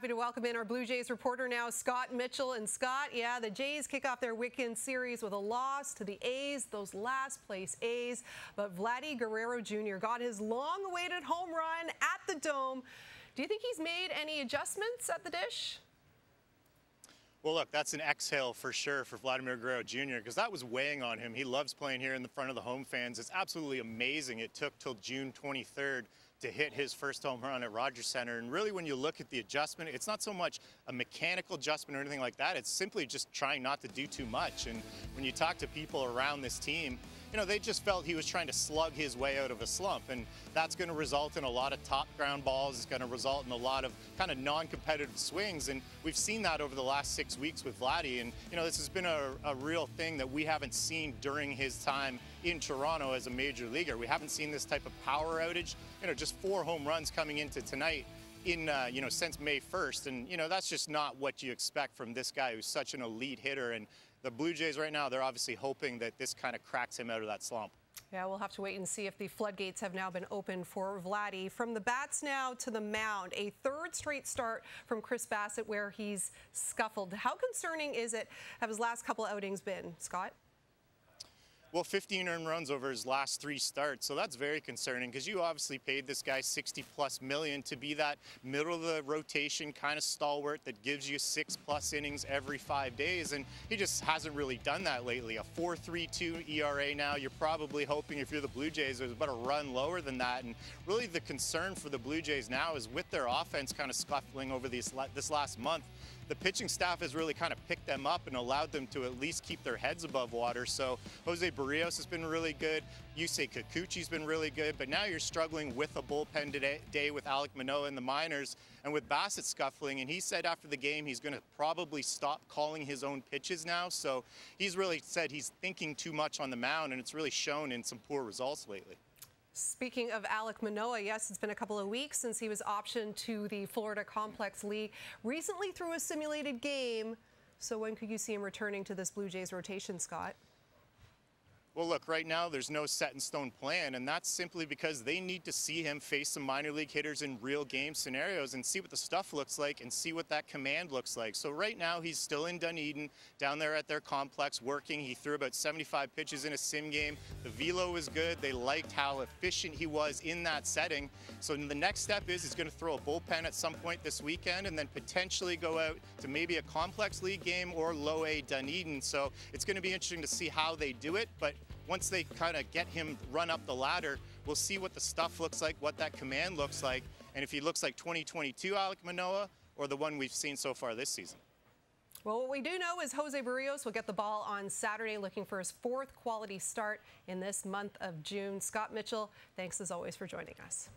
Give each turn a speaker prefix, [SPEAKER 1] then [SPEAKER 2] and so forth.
[SPEAKER 1] Happy to welcome in our Blue Jays reporter now, Scott Mitchell. And Scott, yeah, the Jays kick off their weekend series with a loss to the A's, those last place A's. But Vladimir Guerrero Jr. got his long-awaited home run at the Dome. Do you think he's made any adjustments at the dish?
[SPEAKER 2] Well, look, that's an exhale for sure for Vladimir Guerrero Jr. because that was weighing on him. He loves playing here in the front of the home fans. It's absolutely amazing. It took till June 23rd to hit his first home run at Rogers Center. And really, when you look at the adjustment, it's not so much a mechanical adjustment or anything like that. It's simply just trying not to do too much. And when you talk to people around this team, you know, they just felt he was trying to slug his way out of a slump. And that's going to result in a lot of top ground balls. It's going to result in a lot of kind of non-competitive swings. And we've seen that over the last 6 weeks with Vladdy. And, you know, this has been a real thing that we haven't seen during his time in Toronto as a major leaguer. We haven't seen this type of power outage. You know, just 4 home runs coming into tonight in, you know, since May 1st. And, you know, that's just not what you expect from this guy who's such an elite hitter. And the Blue Jays right now, they're obviously hoping that this kind of cracks him out of that slump.
[SPEAKER 1] Yeah, we'll have to wait and see if the floodgates have now been opened for Vladdy. From the bats now to the mound, a third straight start from Chris Bassett where he's scuffled. How concerning is it, have his last couple outings been, Scott?
[SPEAKER 2] Well, 15 earned runs over his last 3 starts, so that's very concerning because you obviously paid this guy $60+ million to be that middle of the rotation kind of stalwart that gives you 6+ innings every 5 days, and he just hasn't really done that lately. A 4.32 ERA now. You're probably hoping, if you're the Blue Jays, there's about a run lower than that. And really, the concern for the Blue Jays now is with their offense kind of scuffling over this last month. The pitching staff has really kind of picked them up and allowed them to at least keep their heads above water. So Jose Barrios has been really good. Yusei Kikuchi's been really good. But now you're struggling with a bullpen today with Alek Manoah in the minors and with Bassitt scuffling. And he said after the game he's going to probably stop calling his own pitches now. So he's really said he's thinking too much on the mound, and it's really shown in some poor results lately.
[SPEAKER 1] Speaking of Alek Manoah, yes, it's been a couple of weeks since he was optioned to the Florida Complex League. Recently threw a simulated game. So when could you see him returning to this Blue Jays rotation, Scott?
[SPEAKER 2] Well, look, right now there's no set-in-stone plan, and that's simply because they need to see him face some minor league hitters in real game scenarios and see what the stuff looks like and see what that command looks like. So right now he's still in Dunedin, down there at their complex working. He threw about 75 pitches in a sim game. The velo was good. They liked how efficient he was in that setting. So the next step is he's going to throw a bullpen at some point this weekend and then potentially go out to maybe a complex league game or low A Dunedin. So it's going to be interesting to see how they do it. But once they kind of get him run up the ladder, we'll see what the stuff looks like, what that command looks like, and if he looks like 2022 Alek Manoah or the one we've seen so far this season.
[SPEAKER 1] Well, what we do know is Jose Barrios will get the ball on Saturday, looking for his 4th quality start in this month of June. Scott Mitchell, thanks as always for joining us.